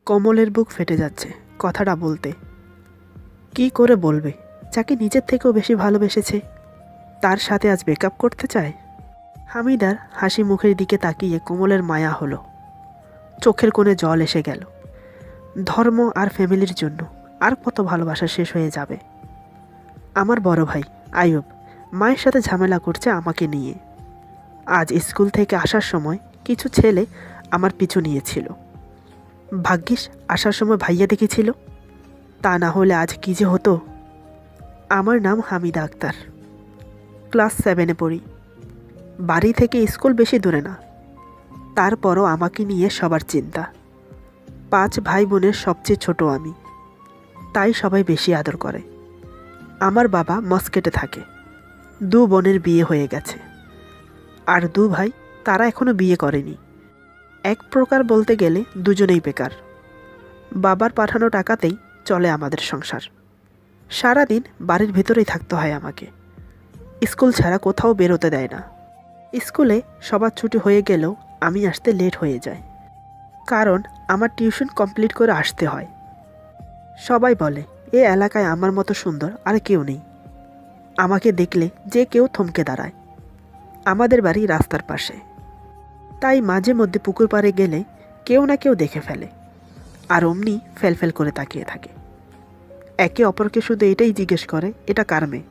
কমলের বুক ফেটে যাচ্ছে কথাটা বলতে। কি করে বলবে যাকে নিজের থেকেও বেশি ভালোবেসেছে, তার সাথে আজ ব্রেকআপ করতে চায়? হামিদার হাসি মুখের দিকে তাকিয়ে কোমলের মায়া হলো, চোখের কোণে জল এসে গেল। ধর্ম আর ফ্যামিলির জন্য আর কত ভালোবাসা শেষ হয়ে যাবে। আমার বড় ভাই আয়ুব মায়ের সাথে ঝামেলা করছে আমাকে নিয়ে। আজ স্কুল থেকে আসার সময় কিছু ছেলে আমার পিছু নিয়েছিল। ভাগ্যিস আসার সময় ভাইয়া দেখেছিল, তা না হলে আজ কী যে হতো। আমার নাম হামিদা আক্তার, ক্লাস 7-এ পড়ি। বাড়ি থেকে স্কুল বেশি দূরে না, তারপরও আমাকে নিয়ে সবার চিন্তা। 5 ভাই বোনের সবচেয়ে ছোট আমি, তাই সবাই বেশি আদর করে। আমার বাবা মস্কেটে থাকে, 2 বোনের বিয়ে হয়ে গেছে, আর 2 ভাই তারা এখনও বিয়ে করেনি। এক প্রকার বলতে গেলে দুজনেই বেকার। বাবার পাঠানো টাকাতেই চলে আমাদের সংসার। সারাদিন বাড়ির ভেতরেই থাকতে হয় আমাকে, স্কুল ছাড়া কোথাও বেরোতে দেয় না। স্কুলে সবার ছুটি হয়ে গেলেও আমি আসতে লেট হয়ে যায়, কারণ আমার টিউশন কমপ্লিট করে আসতে হয়। সবাই বলে এ এলাকায় আমার মতো সুন্দর আর কেউ নেই। আমাকে দেখলে যে কেউ থমকে দাঁড়ায়। আমাদের বাড়ি রাস্তার পাশে, তাই মাঝে মধ্যে পুকুর পাড়ে গেলে কেউ না কেউ দেখে ফেলে, আর অমনি ফেলফেল করে তাকিয়ে থাকে। একে অপরকে শুধু এটাই জিজ্ঞেস করে এটা কার মেয়ে।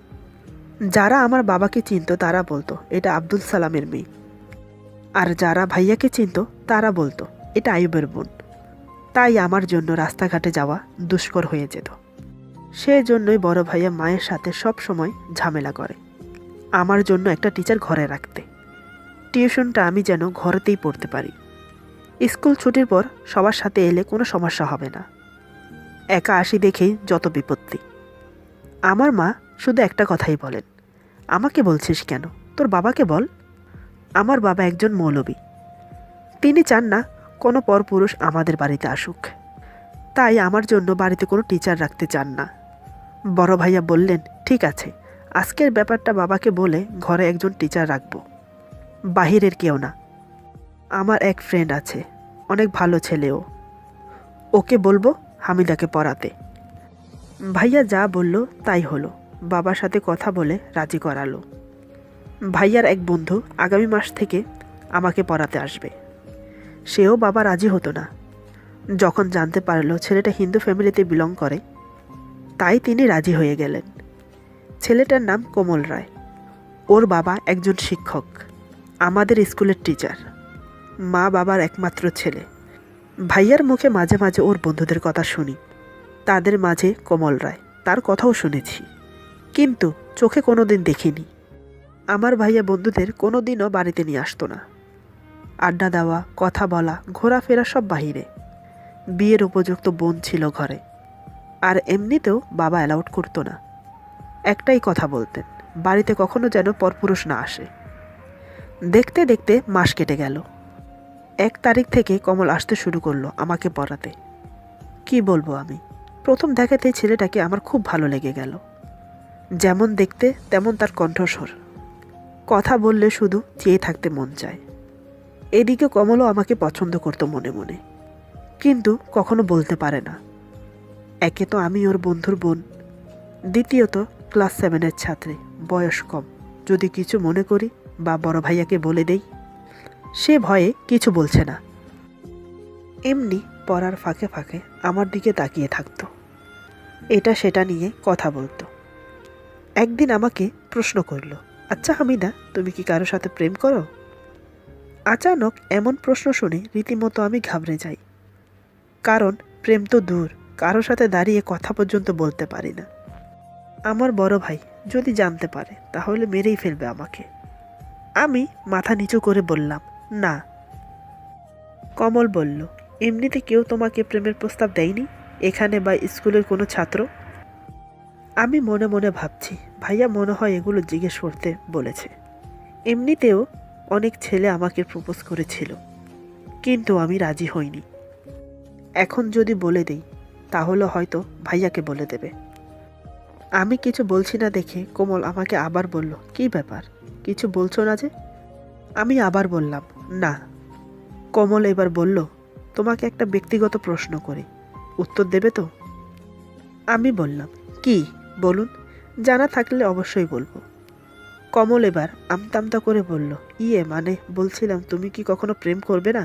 যারা আমার বাবাকে চিনত তারা বলতো এটা আব্দুল সালামের মেয়ে, আর যারা ভাইয়াকে চিনত তারা বলতো এটা আয়ুবের বোন। তাই আমার জন্য রাস্তাঘাটে যাওয়া দুষ্কর হয়ে যেত। সেজন্যই বড় ভাইয়া মায়ের সাথে সব সময় ঝামেলা করে আমার জন্য একটা টিচার ঘরে রাখতে। টিউশনটা আমি যেন ঘরেতেই পড়তে পারি। স্কুল ছুটির পর সবার সাথে এলে কোনো সমস্যা হবে না। একা আসি দেখেই যত বিপত্তি। আমার মা শুধু একটা কথাই বলেন, আমাকে বলছিস কেন, তোর বাবাকে বল। আমার বাবা একজন মৌলবী, তিনি চান না কোনো পরপুরুষ আমাদের বাড়িতে আসুক, তাই আমার জন্য বাড়িতে কোনো টিচার রাখতে চান না। বড় ভাইয়া বললেন ঠিক আছে, আজকের ব্যাপারটা বাবাকে বলে ঘরে একজন টিচার রাখবো, বাহিরের কেউ না। আমার এক ফ্রেন্ড আছে, অনেক ভালো ছেলেও, ওকে বলবো হামিদাকে পড়াতে। ভাইয়া যা বলল তাই হলো, বাবার সাথে কথা বলে রাজি করালো। ভাইয়ার এক বন্ধু আগামী মাস থেকে আমাকে পড়াতে আসবে। সেও বাবা রাজি হতো না। যখন জানতে পারলো ছেলেটা হিন্দু ফ্যামিলিতে বিলং করে, তাই তিনি রাজি হয়ে গেলেন। ছেলেটার নাম কোমল রায়। ওর বাবা একজন শিক্ষক, আমাদের স্কুলের টিচার। মা বাবার একমাত্র ছেলে। ভাইয়ার মুখে মাঝে মাঝে ওর বন্ধুদের কথা শুনি, তাদের মাঝে কোমল রায়, তার কথাও শুনেছি, কিন্তু চোখে কোনো দিন দেখিনি। আমার ভাইয়া বন্ধুদের কোনো দিনও বাড়িতে নিয়ে আসতো না। আড্ডা দেওয়া, কথা বলা, ঘোরাফেরা সব বাহিরে। বিয়ের উপযুক্ত বোন ছিল ঘরে, আর এমনিতেও বাবা অ্যালাউড করতো না। একটাই কথা বলতেন, বাড়িতে কখনো যেন পরপুরুষ না আসে। দেখতে দেখতে মাস কেটে গেল। 1 তারিখ থেকে কমল আসতে শুরু করলো আমাকে পড়াতে। কি বলবো আমি, প্রথম দেখাতেই ছেলেটাকে আমার খুব ভালো লেগে গেল। যেমন দেখতে তেমন তার কণ্ঠস্বর, কথা বললে শুধু চেয়ে থাকতে মন চায়। এদিকে কমলও আমাকে পছন্দ করতো মনে মনে, কিন্তু কখনো বলতে পারে না। একে তো আমি ওর বন্ধুর বোন, দ্বিতীয়ত ক্লাস 7-এর ছাত্রী, বয়স কম। যদি কিছু মনে করি বা বড় ভাইয়াকে বলে দেই, সে ভয়ে কিছু বলছে না। এমনি পড়ার ফাঁকে ফাঁকে আমার দিকে তাকিয়ে থাকতো, এটা সেটা নিয়ে কথা বলতো। একদিন আমাকে প্রশ্ন করলো, আচ্ছা হামিদা, তুমি কি কারোর সাথে প্রেম করো? আচানক এমন প্রশ্ন শুনে রীতিমতো আমি ঘাবড়ে যাই, কারণ প্রেম তো দূর, কারোর সাথে দাঁড়িয়ে কথা পর্যন্ত বলতে পারি না। আমার বড় ভাই যদি জানতে পারে তাহলে মেরেই ফেলবে আমাকে। আমি মাথা নিচু করে বললাম না। কমল বলল, এমনিতে কেউ তোমাকে প্রেমের প্রস্তাব দেয়নি, এখানে বা স্কুলের কোনো ছাত্র? আমি মনে মনে ভাবছি ভাইয়া মনে হয় এগুলো জিজ্ঞেস করতে বলেছে। এমনিতেও অনেক ছেলে আমাকে প্রপোজ করেছিল, কিন্তু আমি রাজি হইনি। এখন যদি বলে দেই তাহলে হয়তো ভাইয়াকে বলে দেবে। আমি কিছু বলছি না দেখে কোমল আমাকে আবার বলল, কী ব্যাপার, কিছু বলছো না যে? আমি আবার বললাম না। কোমল এবার বলল, তোমাকে একটা ব্যক্তিগত প্রশ্ন করি, উত্তর দেবে তো? আমি বললাম, কি বলুন, জানা থাকলে অবশ্যই বলবো। কমল এবার আমতামতা করে বলল, মানে বলছিলাম তুমি কি কখনো প্রেম করবে না?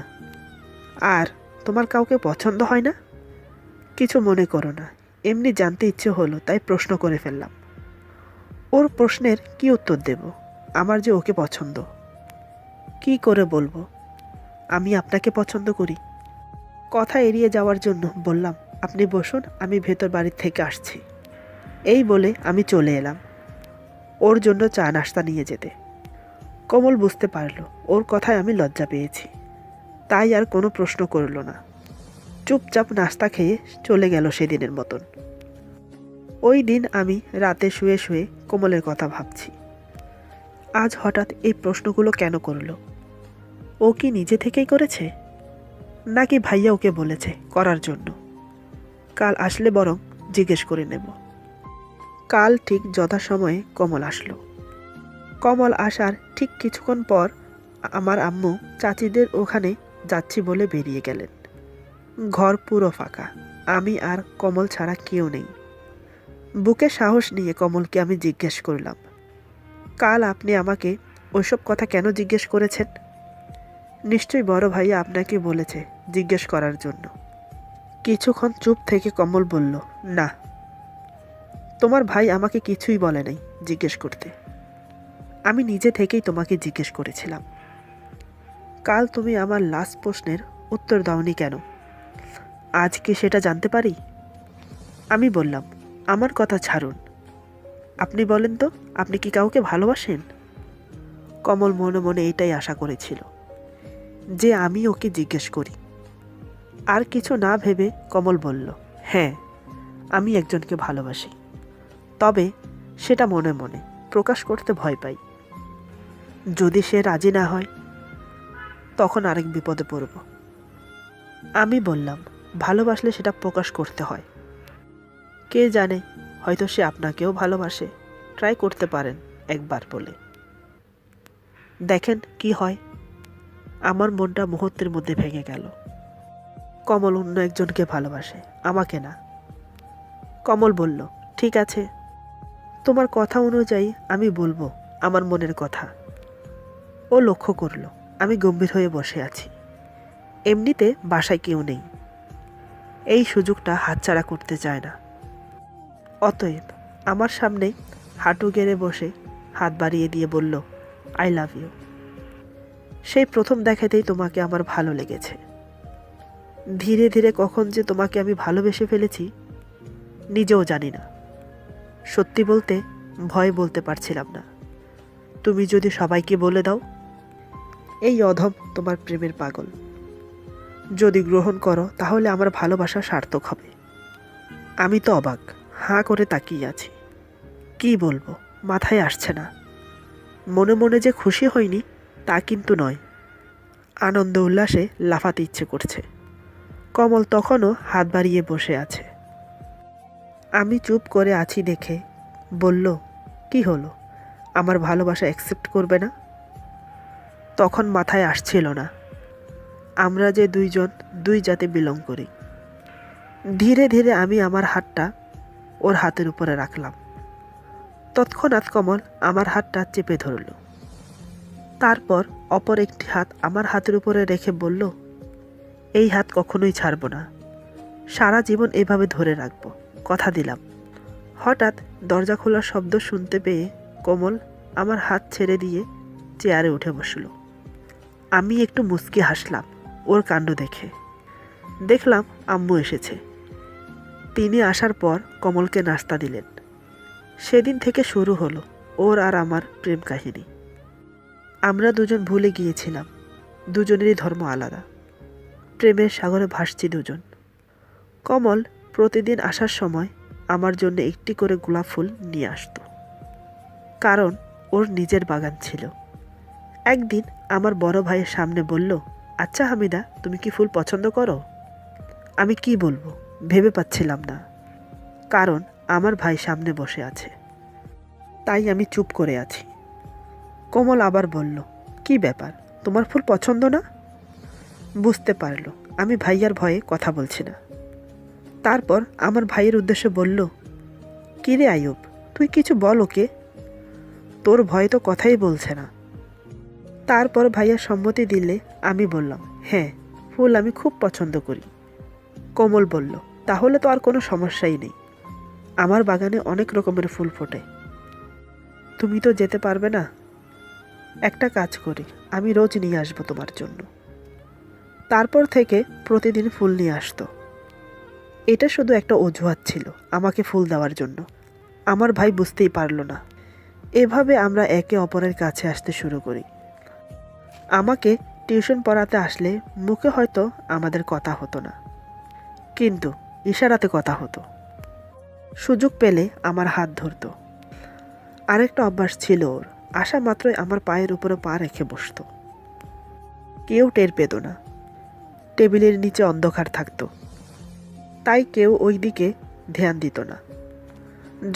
আর তোমার কাউকে পছন্দ হয় না? কিছু মনে করো না, এমনি জানতে ইচ্ছে হলো তাই প্রশ্ন করে ফেললাম। ওর প্রশ্নের কি উত্তর দেব? আমার যে ওকে পছন্দ। কি করে বলবো আমি আপনাকে পছন্দ করি? কথা এড়িয়ে যাওয়ার জন্য বললাম, আপনি বসুন, আমি ভেতর বাড়ির থেকে আসছি। এই বলে আমি চলে এলাম ওর জন্য চা নাস্তা নিয়ে যেতে। কমল বুঝতে পারল ওর কথায় আমি লজ্জা পেয়েছি, তাই আর কোনো প্রশ্ন করল না। চুপচাপ নাস্তা খেয়ে চলে গেল সেদিনের মতন। ওই দিন আমি রাতে শুয়ে শুয়ে কোমলের কথা ভাবছি। আজ হঠাৎ এই প্রশ্নগুলো কেন করলো? ও কি নিজে থেকেই করেছে, নাকি ভাইয়া ওকে বলেছে করার জন্য? কাল আসলে বরং জিজ্ঞেস করে নেব। কাল ঠিক যথাসময়ে কমল আসলো। কমল আসার ঠিক কিছুক্ষণ পর আমার আম্মু চাচিদের ওখানে যাচ্ছি বলে বেরিয়ে গেলেন। ঘর পুরো ফাঁকা, আমি আর কমল ছাড়া কেউ নেই। বুকে সাহস নিয়ে কমলকে আমি জিজ্ঞেস করলাম, কাল আপনি আমাকে ওইসব কথা কেন জিজ্ঞেস করেছেন? নিশ্চয়ই বড় ভাইয়া আপনাকে বলেছে জিজ্ঞেস করার জন্য। কিছুক্ষণ চুপ থেকে কমল বলল, না, তোমার ভাই আমাকে কিছুই বলে নাই জিজ্ঞেস করতে। আমি নিজে থেকেই তোমাকে জিজ্ঞেস করেছিলাম, কাল তুমি আমার লাস্ট প্রশ্নের উত্তর দাওনি কেন? আজ কি সেটা জানতে পারি? আমি বললাম, আমার কথা ছাড়ুন, আপনি বলেন তো, আপনি কি কাউকে ভালোবাসেন? কমল মনে মনে এটাই আশা করেছিল যে আমি ওকে জিজ্ঞেস করি। আর কিছু না ভেবে কমল বলল, হ্যাঁ, আমি একজনকে ভালোবাসি, তবে সেটা মনে মনে প্রকাশ করতে ভয় পাই। যদি সে রাজি না হয় তখন আরেক বিপদে পড়ব। আমি বললাম, ভালোবাসলে সেটা প্রকাশ করতে হয়। কে জানে, হয়তো সে আপনাকেও ভালোবাসে, ট্রাই করতে পারেন একবার বলে দেখেন কি হয়। আমার মনটা মুহূর্তের মধ্যে ভেঙে গেল। কমল অন্য একজনকে ভালোবাসে, আমাকে না। কমল বলল, ঠিক আছে, তোমার কথা অনুযায়ী আমি বলবো আমার মনের কথা। ও লক্ষ্য করল আমি গম্ভীর হয়ে বসে আছি। এমনিতে বাসায় কেউ নেই, এই সুযোগটা হাতছাড়া করতে চায় না। অতএব আমার সামনে হাঁটু গেড়ে বসে হাত বাড়িয়ে দিয়ে বলল, আই লাভ ইউ। সেই প্রথম দেখাতেই তোমাকে আমার ভালো লেগেছে। ধীরে ধীরে কখন যে তোমাকে আমি ভালোবেসে ফেলেছি নিজেও জানি না। সত্যি বলতে ভয় বলতে পারছিলাম না। তুমি যদি সবাইকে বলে দাও এই অধম তোমার প্রেমের পাগল, যদি গ্রহণ করো তাহলে আমার ভালোবাসা সার্থক হবে। আমি তো অবাক, হাঁ করে তাকিয়ে আছি। কি বলবো মাথায় আসছে না। মনে মনে যে খুশি হয়নি তা কিন্তু নয়, আনন্দ উল্লাসে লাফাতে ইচ্ছে করছে। কমল তখনও হাত বাড়িয়ে বসে আছে। আমি চুপ করে আছি দেখে বলল, কি হলো, আমার ভালোবাসা অ্যাকসেপ্ট করবে না? তখন মাথায় আসছিল না আমরা যে দুইজন দুই জাতে বিলং করি। ধীরে ধীরে আমি আমার হাতটা ওর হাতের উপরে রাখলাম। তৎক্ষণাৎ কমল আমার হাতটা চেপে ধরল। তারপর অপর একটি হাত আমার হাতের উপরে রেখে বলল, এই হাত কখনোই ছাড়ব না, সারা জীবন এভাবে ধরে রাখব, কথা দিলাম। হঠাৎ দরজা খোলার শব্দ শুনতে পেয়ে কোমল আমার হাত ছেড়ে দিয়ে চেয়ারে উঠে বসল। আমি একটু মুচকি হাসলাম ওর কাণ্ড দেখে। দেখলাম আম্মু এসেছে। তিনি আসার পর কমলকে নাস্তা দিলেন। সেদিন থেকে শুরু হলো ওর আর আমার প্রেম কাহিনী। আমরা দুজন ভুলে গিয়েছিলাম দুজনেরই ধর্ম আলাদা, প্রেমের সাগরে ভাসছি দুজন। কমল প্রতিদিন আসার সময় আমার জন্য একটি করে গোলাপ ফুল নিয়ে আসতো, কারণ ওর নিজের বাগান ছিল। একদিন আমার বড় ভাইয়ের সামনে বলল, আচ্ছা হামিদা, তুমি কি ফুল পছন্দ করো? আমি কি বলবো ভেবে পাচ্ছিলাম না, কারণ আমার ভাই সামনে বসে আছে, তাই আমি চুপ করে আছি। কমল আবার বলল, কি ব্যাপার, তোমার ফুল পছন্দ না? বুঝতে পারলো আমি ভাইয়ার ভয়ে কথা বলছি না। তারপর আমার ভাইয়ের উদ্দেশ্যে বলল, কী রে আয়ুব, তুই কিছু বল ওকে, তোর ভয় তো কথাই বলছে না। তারপর ভাইয়া সম্মতি দিলে আমি বললাম, হ্যাঁ, ফুল আমি খুব পছন্দ করি। কোমল বলল, তাহলে তো আর কোনো সমস্যাই নেই, আমার বাগানে অনেক রকমের ফুল ফোটে। তুমি তো যেতে পারবে না, একটা কাজ করি, আমি রোজ নিয়ে আসবো তোমার জন্য। তারপর থেকে প্রতিদিন ফুল নিয়ে আসতো। এটা শুধু একটা অজুহাত ছিল আমাকে ফুল দেওয়ার জন্য। আমার ভাই বুঝতেই পারল না। এভাবে আমরা একে অপরের কাছে আসতে শুরু করি। আমাকে টিউশন পড়াতে আসলে মুখে হয়তো আমাদের কথা হতো না, কিন্তু ইশারাতে কথা হতো। সুযোগ পেলে আমার হাত ধরতো। আরেকটা অভ্যাস ছিল ওর, আসা মাত্রই আমার পায়ের উপরে পা রেখে বসতো। কেউ টের পেত না, টেবিলের নিচে অন্ধকার থাকতো, তাই কেউ ওই দিকে ধ্যান দিত না।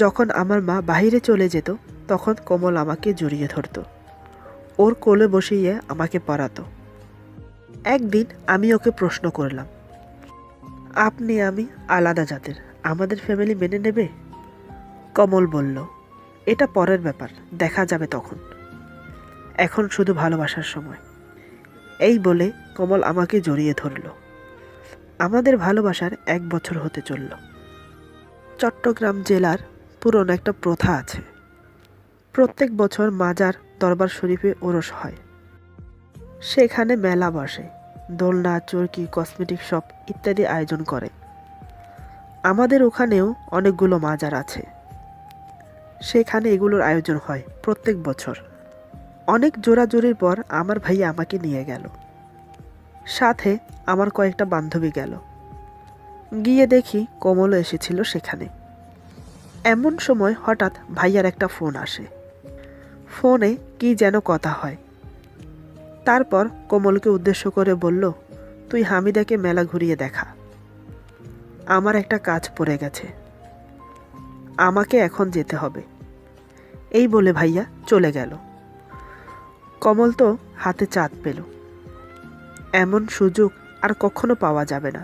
যখন আমার মা বাইরে চলে যেত তখন কোমল আমাকে জড়িয়ে ধরত, ওর কোলে বসিয়ে আমাকে পড়াতো। একদিন আমি ওকে প্রশ্ন করলাম, আপনি আমি আলাদা জাতের, আমাদের ফ্যামিলি মেনে নেবে? কমল বলল, এটা পরের ব্যাপার, দেখা যাবে তখন, এখন শুধু ভালোবাসার সময়। এই বলে কমল আমাকে জড়িয়ে ধরল। আমাদের ভালোবাসার 1 বছর হতে চলল। চট্টগ্রাম জেলার পুরনো একটা প্রথা আছে, প্রত্যেক বছর মাজার দরবার শরীফে ওরস হয়। সেখানে মেলা বসে, দোলনা, চরকি, কসমেটিক শপ ইত্যাদি আয়োজন করে। আমাদের ওখানেও অনেকগুলো মাজার আছে, সেখানে এগুলোর আয়োজন হয় প্রত্যেক বছর। অনেক জোরাজোরির পর আমার ভাইয়া আমাকে নিয়ে গেল, সাথে আমার কয়েকটা বান্ধবী গেল। গিয়ে দেখি কোমলও এসেছিল সেখানে। এমন সময় হঠাৎ ভাইয়ার একটা ফোন আসে, ফোনে কি যেন কথা হয়। তারপর কোমলকে উদ্দেশ্য করে বলল, তুই হামিদাকে মেলা ঘুরিয়ে দেখা, আমার একটা কাজ পড়ে গেছে, আমাকে এখন যেতে হবে। এই বলে ভাইয়া চলে গেল। কমল তো হাতে চাঁদ পেল, এমন সুযোগ আর কখনো পাওয়া যাবে না।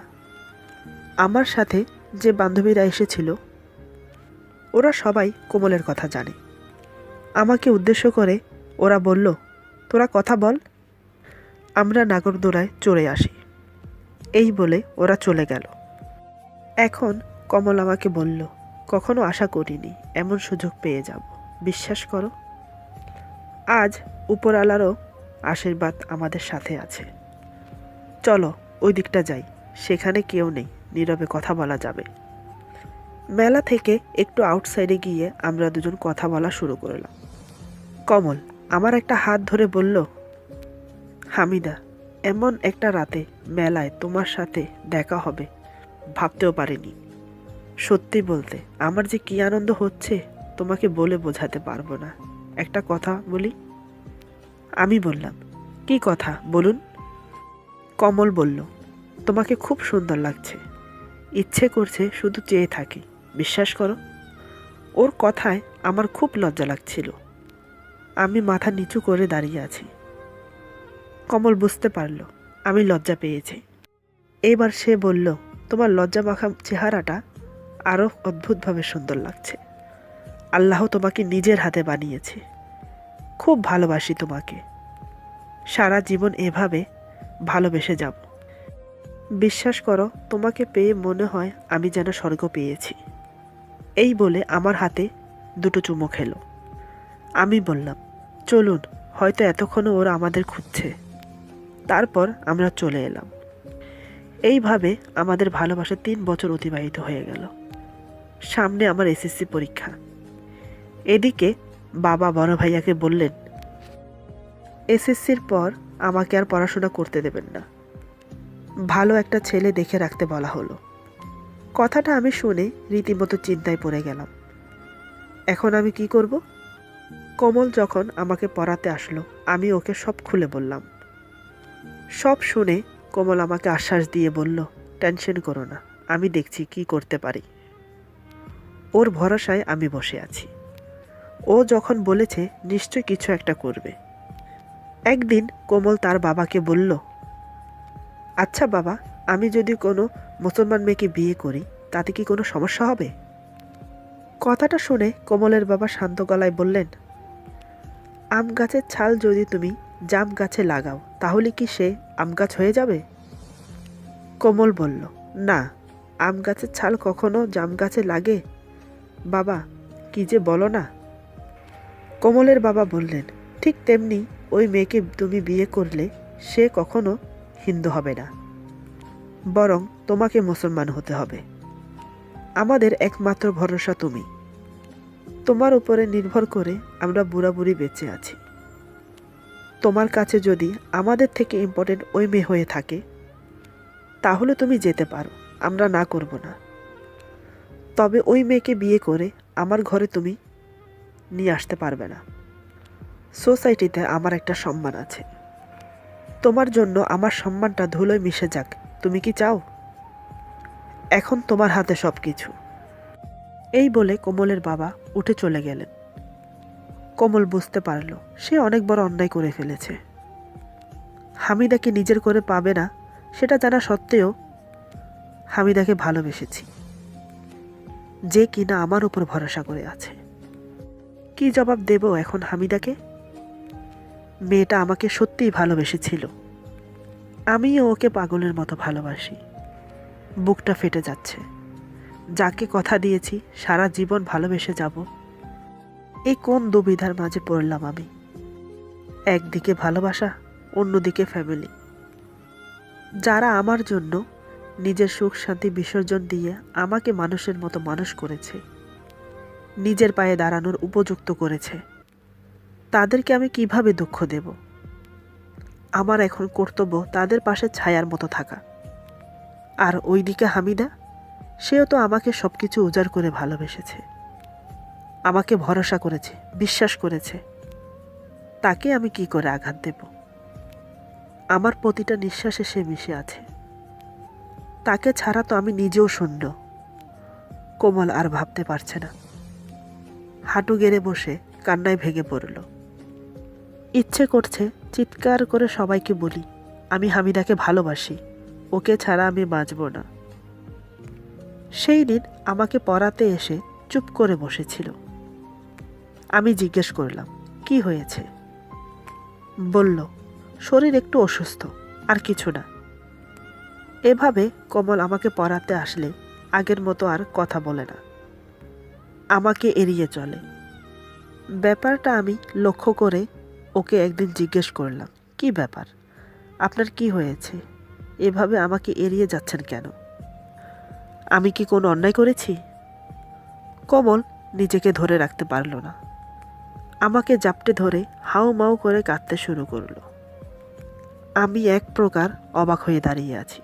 আমার সাথে যে বান্ধবীরা এসেছিল ওরা সবাই কোমলের কথা জানে। আমাকে উদ্দেশ্য করে ওরা বলল, তোরা কথা বল, আমরা নাগরদোলায় চড়ে আসি। এই বলে ওরা চলে গেল। এখন কমল আমাকে বলল, কখনো আশা করিনি এমন সুযোগ পেয়ে যাব, বিশ্বাস করো। আজ উপরওয়ালারও আশীর্বাদ আমাদের সাথে আছে। চলো ওই দিকটা যাই, সেখানে কেউ নেই, নীরবে কথা বলা যাবে। মেলা থেকে একটু আউটসাইডে গিয়ে আমরা দুজন কথা বলা শুরু করলাম। কমল আমার একটা হাত ধরে বলল, হামিদা, এমন একটা রাতে মেলায় তোমার সাথে দেখা হবে ভাবতেও পারিনি। সত্যি বলতে আমার যে কী আনন্দ হচ্ছে তোমাকে বলে বোঝাতে পারবো না। একটা কথা বলি। আমি বললাম, কি কথা বলুন? কমল বলল, তোমাকে খুব সুন্দর লাগছে, ইচ্ছে করছে শুধু চেয়ে থাকি, বিশ্বাস করো। ওর কথায় আমার খুব লজ্জা লাগছিল। আমি মাথা নিচু করে দাঁড়িয়ে আছি। কমল বুঝতে পারল আমি লজ্জা পেয়েছি। এবার সে বলল, তোমার লজ্জা মাখা চেহারাটা আরও অদ্ভুতভাবে সুন্দর লাগছে। আল্লাহ তোমাকে নিজের হাতে বানিয়েছে। খুব ভালোবাসি তোমাকে, সারা জীবন এভাবে ভালোবেসে যাব। বিশ্বাস করো, তোমাকে পেয়ে মনে হয় আমি যেন স্বর্গ পেয়েছি। এই বলে আমার হাতে 2টো চুমো খেলো। আমি বললাম, চলুন, হয়তো এতক্ষণও ওরা আমাদের খুঁজছে। তারপর আমরা চলে এলাম। এইভাবে আমাদের ভালোবাসা 3 বছর অতিবাহিত হয়ে গেল। সামনে আমার এসএসসি পরীক্ষা। এদিকে বাবা বড় ভাইয়াকে বললেন, এসএসসির পর আমাকে আর পড়াশোনা করতে দেবেন না, ভালো একটা ছেলে দেখে রাখতে বলা হলো। কথাটা আমি শুনে রীতিমতো চিন্তায় পড়ে গেলাম। এখন আমি কি করব? কমল যখন আমাকে পড়াতে আসলো আমি ওকে সব খুলে বললাম। সব শুনে কমল আমাকে আশ্বাস দিয়ে বলল, টেনশন করো না, আমি দেখছি কি করতে পারি। ওর ভরসায় আমি বসে আছি। ও যখন বলেছে নিশ্চয় কিছু একটা করবে। একদিন কোমল তার বাবাকে বলল, আচ্ছা বাবা, আমি যদি কোনো মুসলমান মেয়েকে বিয়ে করি তাতে কি কোনো সমস্যা হবে? কথাটা শুনে কোমলের বাবা শান্ত গলায় বললেন, আম গাছের ছাল যদি তুমি জাম গাছে লাগাও তাহলে কি সে আম গাছ হয়ে যাবে? কোমল বলল, না, আম গাছের ছাল কখনো জাম গাছে লাগে? বাবা, কি যে বলো না। কোমলের বাবা বললেন, ঠিক তেমনি ওই মেয়েকে তুমি বিয়ে করলে সে কখনো হিন্দু হবে না, বরং তোমাকে মুসলমান হতে হবে। আমাদের একমাত্র ভরসা তুমি। তোমার উপরে নির্ভর করে আমরা বুড়াবুড়ি বেঁচে আছি। তোমার কাছে যদি আমাদের থেকে ইম্পর্টেন্ট ওই মেয়ে হয়ে থাকে তাহলে তুমি যেতে পারো, আমরা না করব না। তবে ওই মেয়েকে বিয়ে করে আমার ঘরে তুমি নিয়ে আসতে পারবে না। সোসাইটিতে আমার একটা সম্মান আছে। তোমার জন্য আমার সম্মানটা ধুলোয় মিশে যাক, তুমি কি চাও? এখন তোমার হাতে সব কিছু। এই বলে কোমলের বাবা উঠে চলে গেলেন। কোমল বুঝতে পারল সে অনেক বড় অন্যায় করে ফেলেছে। হামিদাকে নিজের করে পাবে না সেটা জানা সত্ত্বেও হামিদাকে ভালোবেসেছি, যে কিনা আমার উপর ভরসা করে আছে। কি জবাব দেব এখন হামিদাকে? মেয়েটা আমাকে সত্যিই ভালোবেসেছিল, আমিও ওকে পাগলের মতো ভালোবাসি। বুকটা ফেটে যাচ্ছে। যাকে কথা দিয়েছি সারা জীবন ভালোবেসে যাব, এই কোন দুবিধার মাঝে পড়লাম আমি। একদিকে ভালোবাসা, অন্যদিকে ফ্যামিলি, যারা আমার জন্য নিজের সুখ শান্তি বিসর্জন দিয়ে আমাকে মানুষের মতো মানুষ করেছে, নিজের পায়ে দাঁড়ানোর উপযুক্ত করেছে, তাদেরকে আমি কিভাবে দুঃখ দেব? আমার এখন কর্তব্য তাদের পাশে ছায়ার মতো থাকা। আর ওইদিকে হামিদা, সেও তো আমাকে সব কিছু উজাড় করে ভালোবেসেছে, আমাকে ভরসা করেছে, বিশ্বাস করেছে। তাকে আমি কি করে আঘাত দেব? আমার প্রতিটা নিঃশ্বাসে সে মিশে আছে। তাকে ছাড়া তো আমি নিজেও শূন্য। কোমল আর ভাবতে পারছে না। হাঁটু গেড়ে বসে কান্নায় ভেঙে পড়ল। ইচ্ছে করছে চিৎকার করে সবাইকে বলি, আমি হামিদাকে ভালোবাসি, ওকে ছাড়া আমি বাঁচব না। সেই দিন আমাকে পড়াতে এসে চুপ করে বসেছিল। আমি জিজ্ঞেস করলাম, কি হয়েছে? বলল, শরীর একটু অসুস্থ, আর কিছু না। এভাবে কোমল আমাকে পড়াতে আসলে আগের মতো আর কথা বলে না, আমাকে এড়িয়ে চলে। ব্যাপারটা আমি লক্ষ্য করে ওকে একদিন জিজ্ঞেস করলাম, কি ব্যাপার, আপনার কি হয়েছে? এভাবে আমাকে এড়িয়ে যাচ্ছেন কেন? আমি কি কোনো অন্যায় করেছি? কোমল নিজেকে ধরে রাখতে পারল না, আমাকে জাপটে ধরে হাউ মাউ করে কাঁদতে শুরু করলো। আমি এক প্রকার অবাক হয়ে দাঁড়িয়ে আছি।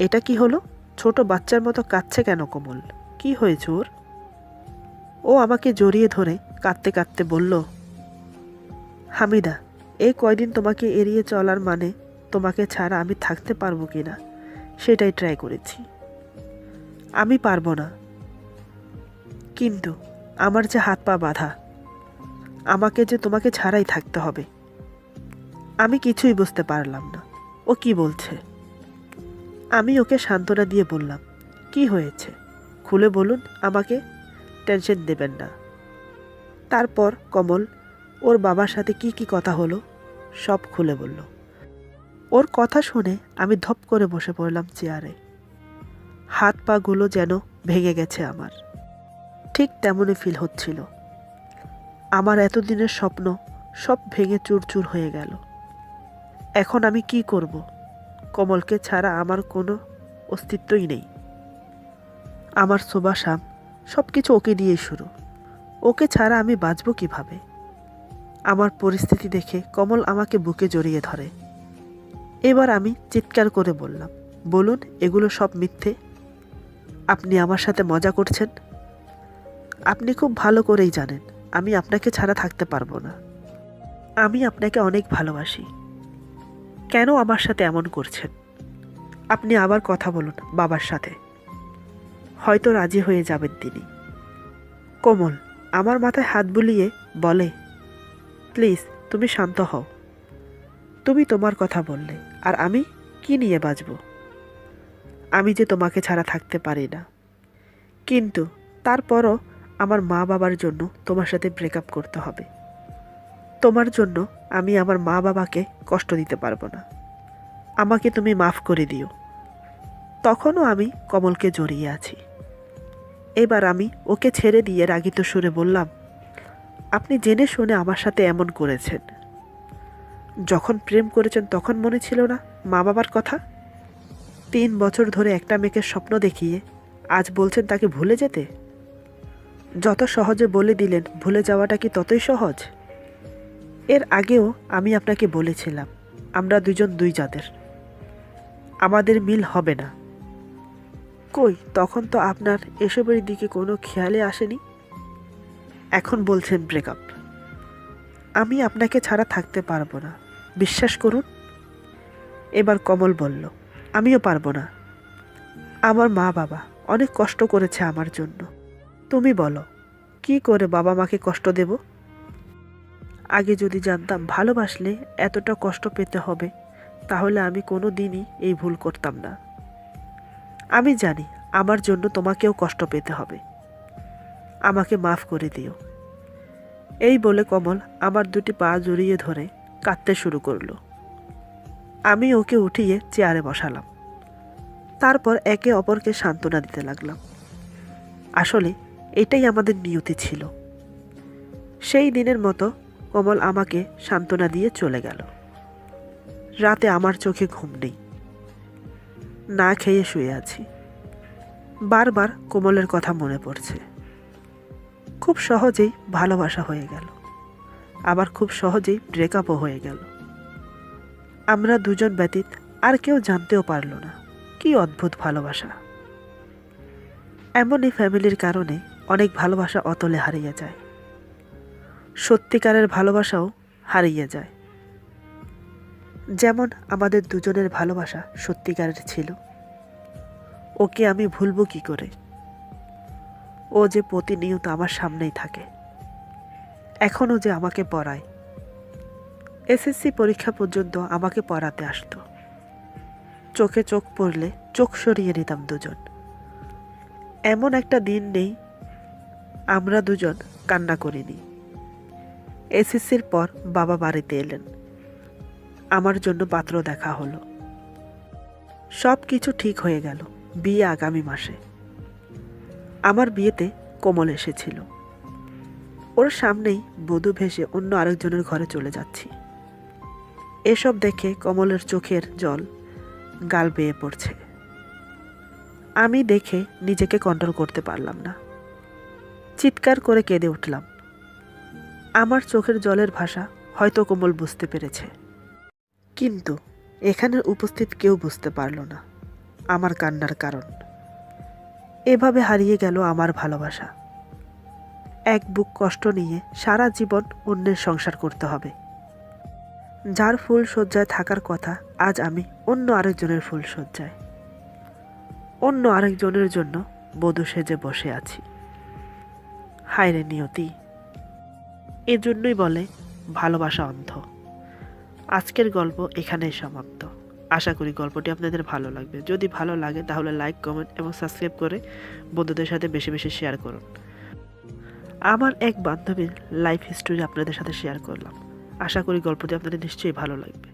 এটা কি হলো? ছোট বাচ্চার মতো কাঁদছে কেন কোমল? কি হয়েছে ওর? ও আমাকে জড়িয়ে ধরে কাঁদতে কাঁদতে বলল, হামিদা, এই কয়দিন তোমাকে এড়িয়ে চলার মানে তোমাকে ছাড়া আমি থাকতে পারবো কিনা সেটাই ট্রাই করেছি। আমি পারবো না, কিন্তু আমার যে হাত পা বাঁধা, আমাকে যে তোমাকে ছাড়াই থাকতে হবে। আমি কিছুই বুঝতে পারলাম না ও কি বলছে। আমি ওকে সান্ত্বনা দিয়ে বললাম, কি হয়েছে খুলে বলুন আমাকে, টেনশন দেবেন না। তারপর কমল ওর বাবার সাথে কি কি কথা হলো সব খুলে বলল। ওর কথা শুনে আমি ধপ করে বসে পড়লাম চেয়ারে। হাত পাগুলো যেন ভেঙে গেছে আমার। ঠিক তেমনই ফিল হচ্ছিল। আমার এতদিনের স্বপ্ন সব ভেঙে চুরচুর হয়ে গেল। এখন আমি কি করব? কমলকে ছাড়া আমার কোনো অস্তিত্বই নেই। আমার সুবাসাম সব কিছু ওকে দিয়েই শুরু। ওকে ছাড়া আমি বাঁচব কিভাবে? আমার পরিস্থিতি দেখে কমল আমাকে বুকে জড়িয়ে ধরে। এবার আমি চিৎকার করে বললাম, বলুন এগুলো সব মিথ্যে? আপনি আমার সাথে মজা করছেন? আপনি খুব ভালো করেই জানেন আমি আপনাকে ছাড়া থাকতে পারবো না। আমি আপনাকে অনেক ভালোবাসি। কেন আমার সাথে এমন করছেন? আপনি আবার কথা বলুন বাবার সাথে, হয়তো রাজি হয়ে যাবেন তিনি। কোমল আমার মাথায় হাত বুলিয়ে বলে, প্লিজ তুমি শান্ত হও। তুমি তোমার কথা বললে, আর আমি কি নিয়ে বাঁচব? আমি যে তোমাকে ছাড়া থাকতে পারি না, কিন্তু তারপরও আমার মা বাবার জন্য তোমার সাথে ব্রেকআপ করতে হবে। তোমার জন্য আমি আমার মা বাবাকে কষ্ট দিতে পারবো না। আমাকে তুমি মাফ করে দিও। তখনও আমি কমলকে জড়িয়ে আছি। এবার আমি ওকে ছেড়ে দিয়ে রাগিত সুরে বললাম, আপনি জেনে শুনে আমার সাথে এমন করেছেন। যখন প্রেম করেছেন তখন মনে ছিল না মা বাবার কথা? 3 বছর ধরে একটা মেয়েকে স্বপ্ন দেখিয়ে আজ বলছেন তাকে ভুলে যেতে? যত সহজে বলে দিলেন ভুলে যাওয়াটা কি ততই সহজ? এর আগেও আমি আপনাকে বলেছিলাম আমরা দুজন দুই জাতের, আমাদের মিল হবে না। কই, তখন তো আপনার এসবের দিকে কোনো খেয়ালে আসেনি। এখন বলছেন ব্রেকআপ। আমি আপনাকে ছাড়া থাকতে পারবো না, বিশ্বাস করুন। এবার কমল বলল, আমিও পারবো না। আমার মা বাবা অনেক কষ্ট করেছে আমার জন্য। তুমি বলো, কি করে বাবা মাকে কষ্ট দেব? আগে যদি জানতাম ভালোবাসলে এতটা কষ্ট পেতে হবে, তাহলে আমি কোনো দিনই এই ভুল করতাম না। আমি জানি আমার জন্য তোমাকেও কষ্ট পেতে হবে। আমাকে মাফ করে দিও। এই বলে কমল আমার 2টি পা জড়িয়ে ধরে কাঁদতে শুরু করলো। আমি ওকে উঠিয়ে চেয়ারে বসালাম। তারপর একে অপরকে সান্ত্বনা দিতে লাগলাম। আসলে এটাই আমাদের নিয়তি ছিল। সেই দিনের মতো কমল আমাকে সান্ত্বনা দিয়ে চলে গেল। রাতে আমার চোখে ঘুম নেই, না খেয়ে শুয়ে আছি। বারবার কোমলের কথা মনে পড়ছে। খুব সহজেই ভালোবাসা হয়ে গেল, আবার খুব সহজেই ব্রেকআপও হয়ে গেল। আমরা দুজন ব্যতীত আর কেউ জানতেও পারল না কি অদ্ভুত ভালোবাসা। এমনই ফ্যামিলির কারণে অনেক ভালোবাসা অতলে হারিয়ে যায়, সত্যিকারের ভালোবাসাও হারিয়ে যায়। যেমন আমাদের দুজনের ভালোবাসা সত্যিকারের ছিল। ওকে আমি ভুলবো কি করে? ও যে প্রতিনিয়ত আমার সামনেই থাকে, এখনও যে আমাকে পড়ায়। এসএসসি পরীক্ষা পর্যন্ত আমাকে পড়াতে আসতো। চোখে চোখ পড়লে চোখ সরিয়ে নিতাম দুজন। এমন একটা দিন নেই আমরা দুজন কান্না করিনি। এসএসসির পর বাবা বাড়িতে এলেন, আমার জন্য পাত্র দেখা হলো। সব কিছু ঠিক হয়ে গেল। বিয়ে আগামী মাসে। আমার বিয়েতে কোমল এসেছিল। ওর সামনেই বধূ ভেসে অন্য আরেকজনের ঘরে চলে যাচ্ছি। এসব দেখে কমলের চোখের জল গাল বেয়ে পড়ছে। আমি দেখে নিজেকে কন্ট্রোল করতে পারলাম না, চিৎকার করে কেঁদে উঠলাম। আমার চোখের জলের ভাষা হয়তো কোমল বুঝতে পেরেছে, কিন্তু এখানে উপস্থিত কেউ বুঝতে পারল না আমার কান্নার কারণ। এভাবে হারিয়ে গেল আমার ভালোবাসা। এক বুক কষ্ট নিয়ে সারা জীবন অন্যের সংসার করতে হবে। যার ফুল শয্যায় থাকার কথা, আজ আমি অন্য আরেকজনের ফুল শয্যায়, অন্য আরেকজনের জন্য বধূ সেজে বসে আছি। হায় রে নিয়তি! এজন্যই বলে ভালোবাসা অন্ধ। আজকের গল্প এখানেই সমাপ্ত। আশা করি গল্পটি আপনাদের ভালো লাগবে। যদি ভালো লাগে তাহলে লাইক, কমেন্ট এবং সাবস্ক্রাইব করে বন্ধুদের সাথে বেশি বেশি শেয়ার করুন। আমার এক বান্ধবীর লাইফ হিস্টোরি আপনাদের সাথে শেয়ার করলাম। আশা করি গল্পটি আপনাদের নিশ্চয়ই ভালো লাগবে।